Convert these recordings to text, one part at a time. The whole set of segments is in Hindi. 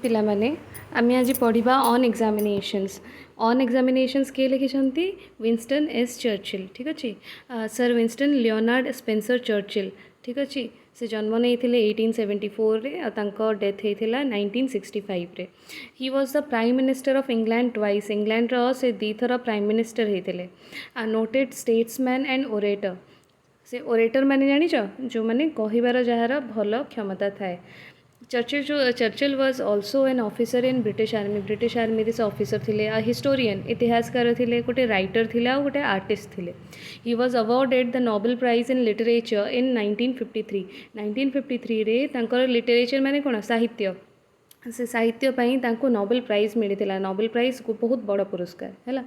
ପିଲାମାନେ ଆମେ ଆଜି ପଢ଼ିବା ଅନ୍ ଏକ୍ଜାମିନେସନ୍स କିଏ ଲେଖିଛନ୍ତି? ୱିନଷ୍ଟନ୍ ଏସ୍ ଚର୍ଚ୍ଚିଲ୍। ଠିକ୍ ଅଛି, ସାର୍ ୱିନଷ୍ଟନ୍ ଲିଓନାର୍ଡ଼ ସ୍ପେନ୍ସର ଚର୍ଚ୍ଚିଲ୍। ଠିକ୍ ଅଛି, ସେ ଜନ୍ମ ନେଇଥିଲେ 1874 ଆଉ ତାଙ୍କ ଡେଥ୍ ହେଇଥିଲା 1965। He was the prime minister of England twice. ଇଂଲଣ୍ଡର ସେ ଦୁଇଥର ପ୍ରାଇମ୍ ମିନିଷ୍ଟର ହେଇଥିଲେ। Noted statesman and orator. ସେ ଓରେଟର ମାନେ ଜାଣିଛ, ଯେଉଁମାନେ କହିବାର ଯାହାର ଭଲ କ୍ଷମତା ଥାଏ। Churchill was also an officer in British army. British army से ऑफिसर थिले। हिस्टोरियन इतिहासकार थिले, गोटे राइटर थिले और गोटे आर्टिस्ट थिले। He was awarded the Nobel prize in literature in 1953। 1953 रे तांकर लिटरेचर माने कोन साहित्य, से साहित्य पाई तांको नोबेल प्राइज मिलिथिला। नोबेल प्राइज को बहुत बड़ पुरस्कार हैला।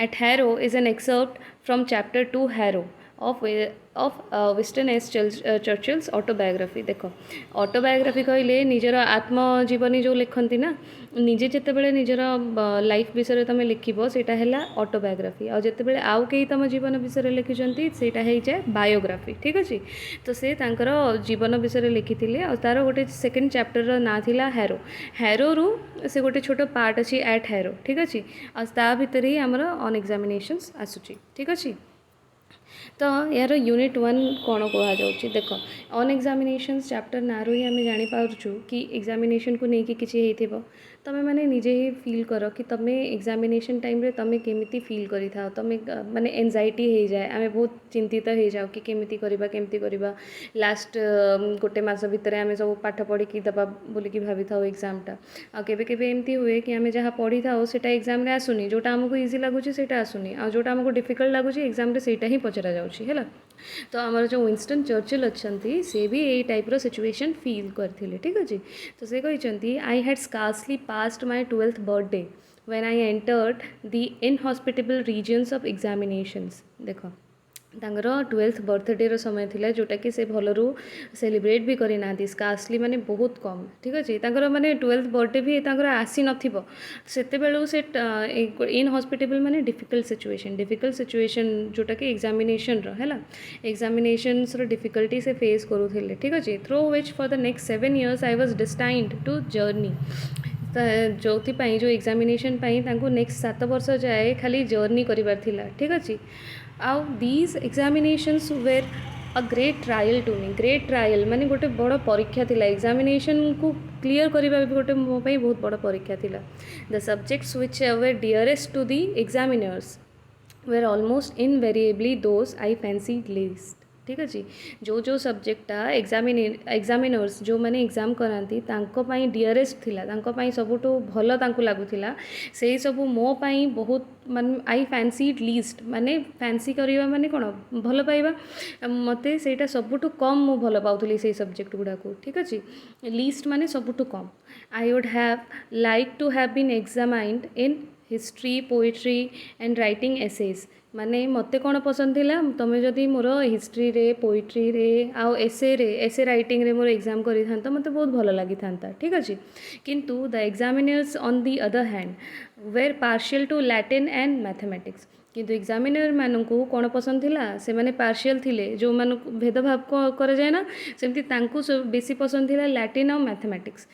At Harrow is an excerpt from chapter 2 Harrow of Winston S Churchill's autobiography. देख, ऑटोबायोग्राफी कहले निजर आत्मजीवनी जो लिखती ना, निजे जितेबाला निजर लाइफ विषय तुम लिखब सेटा है ऑटोबायोग्राफी। और जितेबाला आउ कई तुम जीवन विषय लिखिंट सेटा हो जाए बायोग्राफी। ठीक अच्छे, तो से तांकर जीवन विषय लिखी और तार गोटे सेकेंड चैप्टर ना थिला हैरो। हैरो रु से गोटे छोट पार्ट अच्छी एट हैरो। ठीक अच्छे, आ भितर ही आमर ऑन एग्जामिनेशंस आसूची। ठीक अच्छे, तो यार यूनिट 1 कौन कहुच्छी देख, ऑन एग्जामिनेशंस चैप्टर ना ही आम जापारचु कि एग्जामिनेशन को लेकिन किसी हो तुम मैंने निजे ही फील कर कि तुम एग्जामिनेशन टाइम रे तुम केमिति फील करी था। तुम माने एंजाइटी हो जाए, आम बहुत चिंतित हो जाओ कि केमिति करवा लास्ट गोटे मास भितर आम सब पाठ पढ़ी दबा बोलिकी भाभी था एग्जामटा। आ केबे केबे एमती हुए कि आम जहाँ पढ़ी था सेटा एग्जाम रे आसुनी, जोटा आमको इजी लगुच सेटा आसुनी, आ जोटा आमको डिफिकल्ट लगुच एग्जाम रे सेटा ही पचरा जाउछि हैला। तो आमर जो विंस्टन चर्चिल अच्छी से भी यही टाइप्र सिचुएशन फील करते। ठीक अच्छे, तो से कहते I had scarcely passed my 12th birthday when I entered the inhospitable regions of examinations. देख, तांगर 12th बर्थडे समय थिला जोटा कि से भलरू सेलिब्रेट भी करना, स्कार्सली माने बहुत कम। ठीक अच्छे, तांकर माने 12th बर्थडे भी तांकर आसी नथिबो सेते बेलू से इन हॉस्पिटेबल माने डिफिकल्ट सिचुएशन जोटा कि एग्जामिनेशन रो हैला। एग्जामिनेशंस रो डिफिकल्टी से फेस करूथिले। ठीक अच्छे, through which for the next 7 years I was destined to journey. जो जो एग्जामिनेशन नेक्स्ट 7 वर्ष जाए खाली जर्नी करिबार थिला। ठीक अच्छे, आउ these examinations were a great trial to me. Great trial माने गोटे बड़ परीक्षा थिला। एग्जामिनेशन को क्लियर करबा भी गोटे मो पई बहुत बड़ परीक्षा थिला। The subjects which were dearest to the examiners were almost invariably those I fancied least. ठीक अच्छे, जो सब्जेक्टा एग्जामिनर्स जो मैंने एग्जाम कराती डियरेस्ट थिला, सबुठ भल लगुला, से सब मो पाई बहुत मान आई फैंसीड लीस्ट। माने फैंसी करवा माने कौन भल पाइबा, मते सेटा सबुठ कम मु भल पाउथली से सब्जेक्ट गुड़ा को। ठीक अच्छे, लीस्ट माने सबुठ कम। I would have like to have been examined in history, poetry and writing essays. माने मते कौन पसंद थिला, तुम जदि मोर हिस्ट्री रे, पोएट्री रे आउ एसे राइटिंग रे मोर एग्जाम करी था मते बहुत भल लगी था। ठीक अच्छे, किंतु the examiners on the other hand were partial to Latin and mathematics. किंतु एग्जामिनर मानू कौन पसंद थिला, से माने पार्शियल थिले, जो मानू भेदभाव कर जाए ना, सेमती तांकु बेसी पसंद थिला लैटिन और mathematics.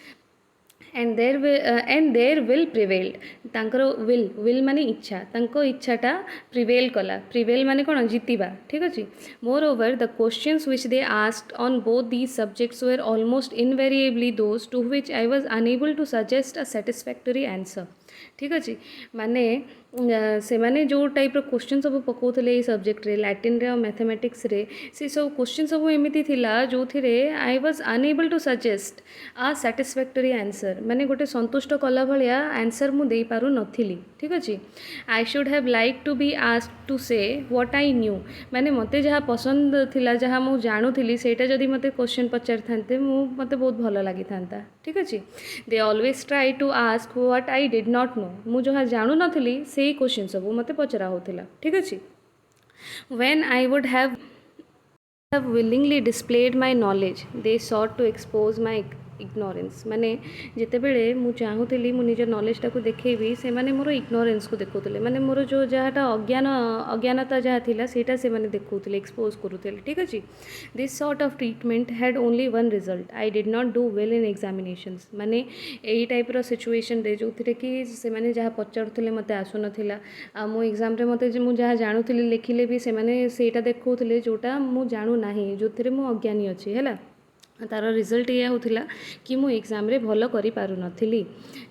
And their will prevailed. तांकर विल माने इच्छा, तांको इच्छाटा प्रिवेल कला। प्रिवेल माने कौन जीतिबा। ठीक अच्छे, moreover the questions which they asked on both these subjects were almost invariably those to which I was unable to suggest a satisfactory answer. ठीक अच्छे, माने से माने जो टाइप क्वेश्चन सब पकाउले ये सब्जेक्ट रे, लैटिन रे और मैथमेटिक्स रे, से सब क्वेश्चन सब एमती थिला जो थिरे I was unable to suggest a satisfactory answer. माने गोटे संतुष्ट कला भलिया आंसर मु दे पारु नथिली। ठीक अच्छे, I should have like to be asked to say what I knew. माने मते जहाँ पसंद थिला, जहाँ मु जानुथिली सेटा जदि मते क्वेश्चन पचारि थांते मते बहुत भल लगी था। ठीक अच्छे, they always try to ask what I did not know. मु जहाँ जानु नथिली से क्वेश्चन सब मते पचरा होतिला। ठीक अच्छे, when I would have willingly displayed my knowledge, they sought to expose my ignorance माने जितेबले मु चाहूली मु निज नॉलेज टाको देखेबी से माने मोर इग्नोरेंस को देखुले माने मोर जो जहाँटा अज्ञानता जहाँ थिला सेटा से माने देखुले एक्सपोज करूले ठीक अच्छे this sort of treatment had only one result I did not do well in examinations माने यही टाइप रो सिचुएशन रे जो थे कि से माने जहाँ पचारुले मत आसु नाला मो एग्जाम रे मते मु जहाँ जानूली लिखिले भी से माने सेटा देखुले जोटा मु जानू नाही जो थे मु अज्ञानी अच्छी है तार रिजल्ट ये होता कि मु एग्जाम रे भल करि पारु नथिली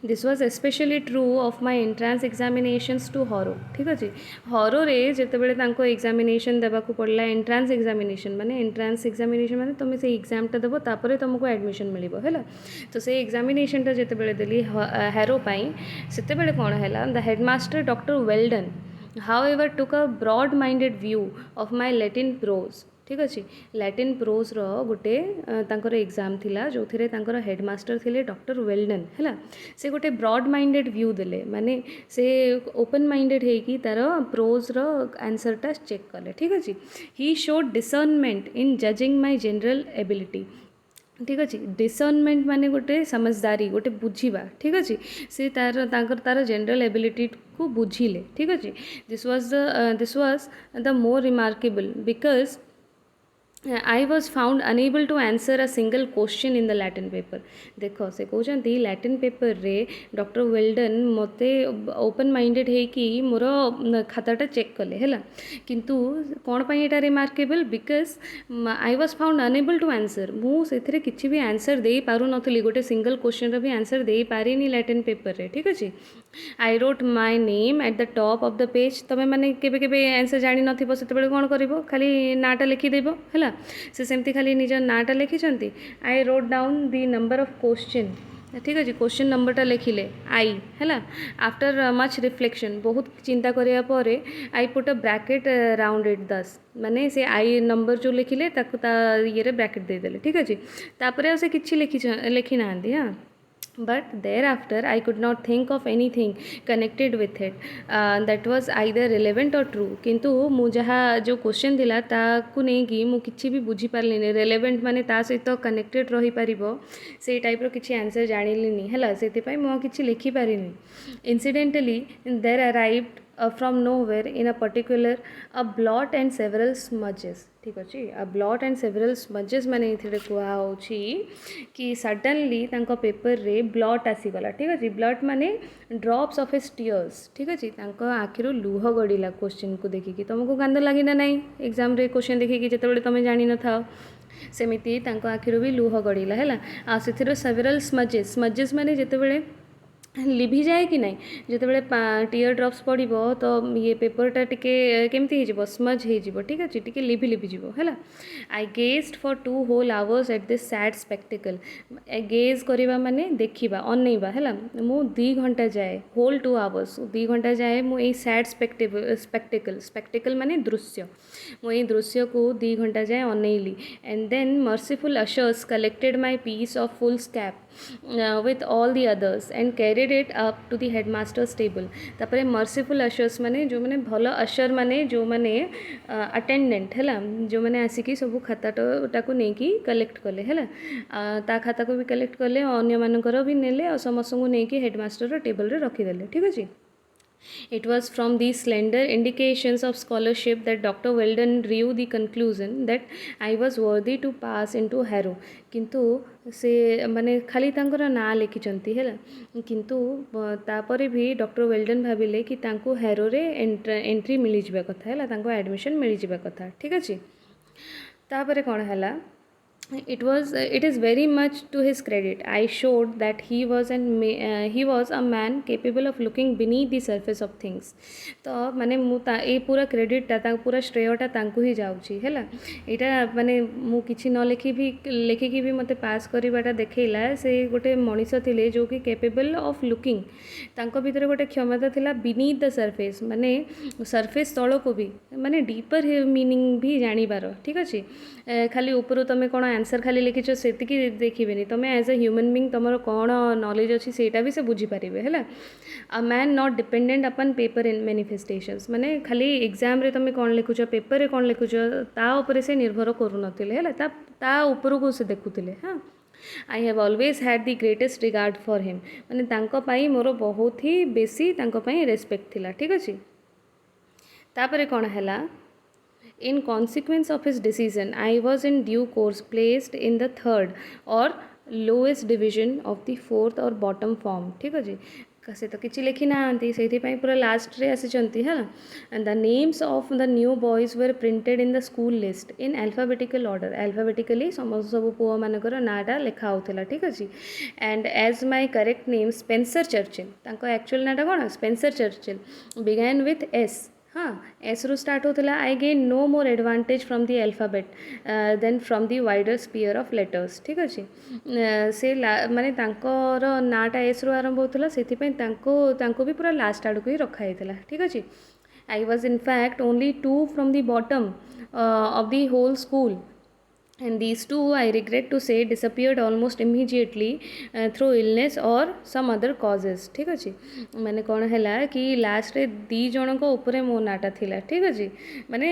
this was especially true of my entrance examinations to Harrow ठीक अच्छे हरो रे जितेबाला तांको एग्जामिनेशन देवाक पड़ला एंट्रांस एग्जामिनेशन माने तुम से एग्जामटा देव तापर तुमको एडमिशन मिल है तो से एग्जामिनेशनटा जितेबाला देली हैरो पाई सेतेबेले कौन है the headmaster Doctor Welldon however took a broad minded view of my Latin prose ठीक अच्छे लैटिन प्रोज रो गोटे तांकर एग्जाम थिला जो थिरे तांकर हेडमास्टर थिले डॉक्टर वेल्डन है से गोटे ब्रॉड माइंडेड व्यू देले माने से ओपन माइंडेड है कि तार प्रोज रो आंसरटा चेक कले ठीक अच्छे he showed discernment in judging my general ability ठीक अच्छे डिसर्नमेंट माने गोटे समझदारी गोटे बुझीबा ठीक अच्छे से तार जनरल एबिलिटी को बुझिले ठीक अच्छे this was the more remarkable because I was found unable to answer a single question in the Latin paper देखो से कहते लैटिन पेपर रे डॉक्टर वेल्डन मते ओपन माइंडेड है कि मोर खाताटा चेक कले है किंतु कौन पाई एटा remarkable because I was found unable to answer मुझे किसी भी आंसर दे पारु नथली गोटे सिंगल क्वेश्चन भी आंसर दे पारिनी लैटिन पेपर रे ठीक अच्छे I wrote my name at the top of the page तुम मैंने केबे आंसर जानी नथिबो सेतेबेले कोन करिवो खाली नाटा लिखिदेव है से सेमती खाली निज नाटा लिखिं I wrote down the number of question ठीक अच्छे क्वेश्चन नंबरटा लिखिले आई है आफ्टर मच रिफ्लेक्शन बहुत चिंता कराया पर I put a bracket round it 10 माने से आई नंबर जो लिखिले ये ब्रैकेट देदेले ठीक अच्छे तापर से किसी लिखी ना हाँ but thereafter I could not think of anything connected with it that was either relevant or true किंतु मु जहाँ जो क्वेश्चन दिला ताकू नहीं कि मु किछि भी बुझी पारलिनी रेलेवेंट माने ता सहित कनेक्टेड रही पारिबो से टाइप रो किछि आंसर जानिलिनी हला सेति पई मु किछि लिखि पारिनी incidentally there arrived from nowhere in a particular a blot and several smudges ठीक अच्छे a blot and several smudges माने इथिरे कुआ होछि कि सडनली तांको पेपर रे ब्लॉट आसीगला ठीक अच्छे ब्लॉट माने ड्रॉप्स ऑफ हिज टीयर्स ठीक अच्छे तांको आखिरो लुह गड़िला क्वेश्चन को देखिकी तुमको कांद लगी ना नहीं एग्जाम रे क्वेश्चन देखिकी जेतेबेले तुम जानि न थाओ सेमिति तांको आखिरो भी लुह गड़िला है आ सेथिरो सेवरल स्मजेस माने जेतेबेले लिभि जाए कि नहीं जितेबाला टीयर ड्रॉप्स पड़ो तो ये पेपरटा टिके केमती हो स्मज हो ठीक अच्छे टिके लिभि लिभिज है I gazed for 2 whole hours at this sad spectacle gaze करवा माने देखा अनैवा है मु 2 घंटा जाए होल 2 hours 2 घंटा जाए मुझे सैड स्पेक्टिकल माने दृश्य मुझे दृश्य को 2 घंटा जाए अनैली and then merciful ushers collected my piece of foolscap with all the others and carried it up to the headmaster's table तापरे मर्सीफुल अशर्स माने जो माने भल अशर माने जो माने अटेंडेंट है जो माने आसिकी सब खाताटा को नहीं कलेक्ट कले है ता खाता को भी कलेक्ट कले अन्य मानकर भी नेले और समस्त को नहीं हेडमास्टर टेबल रे रखीदेले ठीक अच्छे It was from these slender indications of scholarship that Dr. Weldon drew the conclusion that I was worthy to pass into Harrow. किंतु से माने खाली तांकर ना लिखिचंती है किंतु तापरे भी डॉक्टर वेल्डन भाविले कि तांको हैरो रे एंट्री मिली जिबा कथा है तांको एडमिशन मिली जिबा कथा ठीक अच्छे तापरे कौन है it is very much to his credit I showed that he was a man capable of looking beneath the surface of things तो माने ए पूरा क्रेडिटा पूरा श्रेयटा तांको ही जाउची हैला एटा माने मु किछि न लेखिकी भी मते पास करबाटा देखैला से गोटे मनीष थिले जो कि केपेबल ऑफ लुकिंग तांको भीतर गोटे क्षमता थिला beneath the surface माने सरफेस तळ को भी माने डीपर मीनिंग भी जानिबार ठीक अछि खाली ऊपर तुम कौन आंसर खाली लिखिछ से देखिए तुम एज ए ह्यूमन बीइंग तुम कौन नॉलेज अच्छी सेटा भी से बुझीपारे है a man not dependent upon paper in manifestations माने खाली एग्जाम रे तुम कौन लिखुच पेपर रे कौन लिखुच ता ऊपर से निर्भर करूनथिले है ता ऊपर को से देखुथिले हाँ I have always had the greatest regard for him माने तांको पाई मोर बहुत ही बेसी तांको पाई रेस्पेक्ट थिला ठीक अछि तापरे कोन हैला In consequence of his decision, I was in due course placed in the third or lowest division of the fourth or bottom form. ठीक अछि से तो किसी लिखी ना से पूरा लास्ट रे आसी है and the names of the new boys were printed in the school list in alphabetical order alphabetically समस्त सब पुओ मानकर नाटा लिखा होता ठीक अच्छे and as my correct name Spencer Churchill actual नाटा कौन Spencer Churchill began with S हाँ एस रु स्टार्ट होता I gain no more advantage from the alphabet than from the wider sphere of letters ठीक अच्छे से माने तांकर नाटा एस रु आरंभ होता से भी पूरा लास्ट आड़ को ही रखाई ठीक अच्छे I was in fact only 2 from the bottom of the whole school and these two I regret to say disappeared almost immediately through illness or some other causes ठीक अच्छे माने कौन है कि लास्ट रे दी जन को ऊपर मो नाटा थिला ठीक अच्छे माने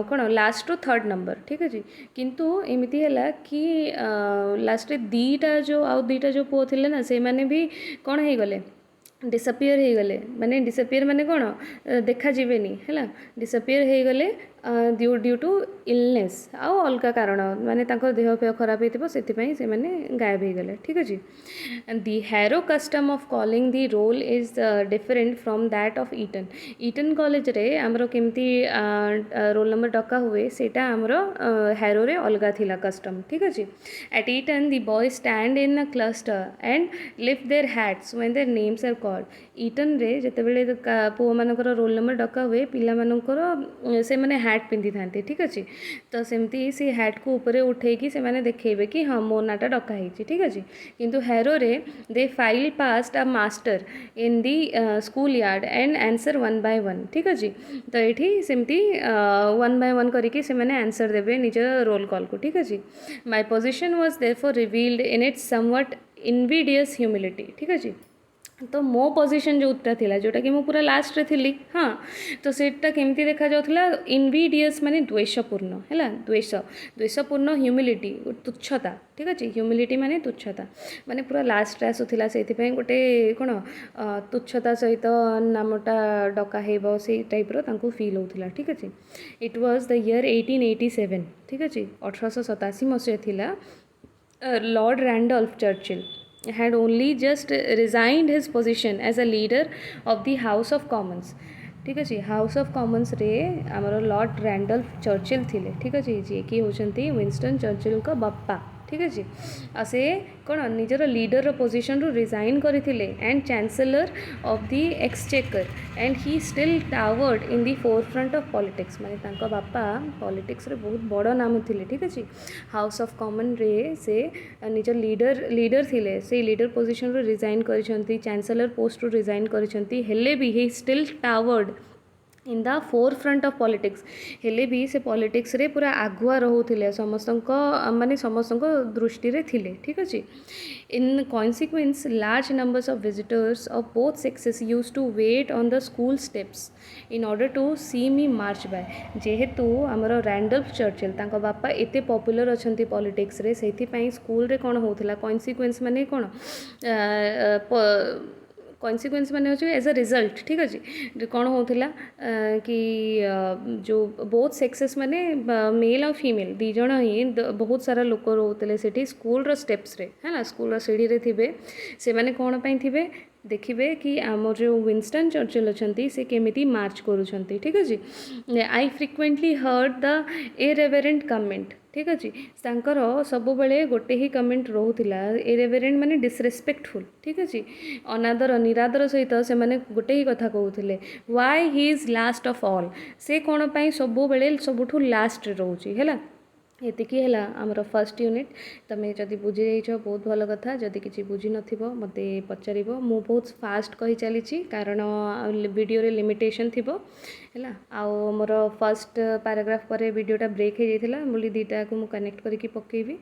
कौन लास्ट टू थर्ड नंबर ठीक अच्छे किंतु एमती है कि लास्ट रे दीटा जो पुओ थिले ना से माने भी कौन है गले डिसअपियर हो गले माने डिसअपियर माने कौन देखा जीवेनी है डिसअपियर हो गले ड्यू टू इलनेस आउ अलग कारण माने देह फेह खराब होती से गायब हो गले ठीक अच्छे the Harrow custom of calling the roll is different from that of Eton College रे आमर केमती रोल नंबर डका हुए सेटा आमर हैरो रे अलगा थिला कस्टम ठीक अच्छे at Eton the boy stand in a cluster and lift their hats when their names are called Eton रे जितेबले पुओ मानकर रोल नंबर डका हुए पिला मानकर से माने हैट पिंधि थांती ठीक अच्छे तो सेमती से हैट को ऊपर उठेकी से माने देखेबे कि हाँ मो नाटा डका होती ठीक अच्छे किंतु हैरो रे they file past a master in the school yard and answer 1 by 1 ठीक अच्छे तो ये सेमती 1 by 1 करके से माने आंसर देवे निज रोल कॉल को ठीक अच्छे my position was therefore revealed in its somewhat invidious humility ठीक अच्छे तो मो पोजीशन जोटा थिला जोटा कि मु पूरा लास्ट रे थिली हाँ तो सेटा केमती देखा जाउथला इनविडियस माने द्वेषपूर्ण है द्वेषपूर्ण ह्यूमिलिटी तुच्छता ठीक अच्छे ह्यूमिलिटी माने तुच्छता माने पूरा लास्ट रे आसुथिला सेथिपई गोटे कोन तुच्छता सहित नामटा डका हेबो से टाइप रो तांको फील होथिला ठीक अच्छे इट वाज द ईयर 1887 ठीक अच्छे 1887 मसिया थिला Lord Randolph Churchill had only just resigned his position as a leader of the House of Commons ठीक अच्छे हाउस ऑफ कॉमन्स रे आमर लॉर्ड रैंडोल्फ चर्चिल थिले ठीक अच्छे जी कि होचंती विंस्टन चर्चिल का बापा ठीक अच्छे आ से कौन निजर लीडर पोजिशन रु रिजाइन करथिले and chancellor of the exchequer and he still toward in the forefront of politics माने तांको बापा पॉलिटिक्स रे बहुत बड़ नाम थिले ठीक अच्छे हाउस ऑफ कॉमन रे से निजर लीडर थिले से लीडर पोजिशन रु रिजाइन करिसंती चांसेलर पोस्ट रु रिजाइन करिसंती हेले भी he still toward in the four front of politics हेले भी से पॉलिटिक्स रे पूरा आगुआ रोते समस्त माने समस्त दृष्टि रे थिले ठीक अच्छे in consequence large numbers of visitors of both sexes use to wait on the school steps in order to see me march by जेहेतु आमर रैंडोल्फ चर्चिल तांको बापा एते पॉपुलर अच्छंती पॉलिटिक्स रे सेथिपई स्कूल रे कोन होतला कॉन्सिक्वेंस माने कोन कॉन्सिक्वेंस माने होचे एज अ रिजल्ट ठीक अच्छे कौन होता कि जो बोथ सेक्सेस माने मेल और फीमेल दी जण ही बहुत सारा लोक रोते से स्कूल स्टेप्स रे है ना स्कूल सीढ़ी रे थिबे से माने कौन पाई थिबे देखिए कि आम जो विंस्टन चर्चिल अच्छा से केमिति मार्च करुँच ठीक अच्छे आई फ्रिक्वेंटली हर्ड द इरेवेरेंट कमेंट ठीक अच्छे सब बेले गोटे ही कमेंट रोला इरेवेरेंट माने डिसरेस्पेक्टफुल ठीक अच्छे अनादर निरादर सहित से माने गोटे ही कथा कहते why he is last of all से कौन पाई सब बेले सबुठू लास्ट रोचे है एतिकी है आमर फर्स्ट यूनिट तुम्हें जदि बुझी जाइछ बहुत भल कथा जदि किसी बुझी नथिबो मते पचार मु बहुत फास्ट कही चली कारण वीडियो रे लिमिटेशन थिबो है आउ मोर फर्स्ट पैराग्राफ पर वीडियोटा ब्रेक हो जाइथिला बोली दीटा को मु कनेक्ट करके पकेबी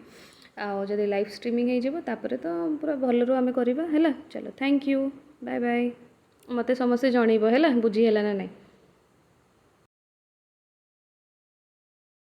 आउ जदि लाइव स्ट्रीमिंग हो जिवो तापरे तो पूरा भल आमे करबा है चलो थैंक यू बाय बाय मते समस्ते जणैबो है बुझी है ना नहीं।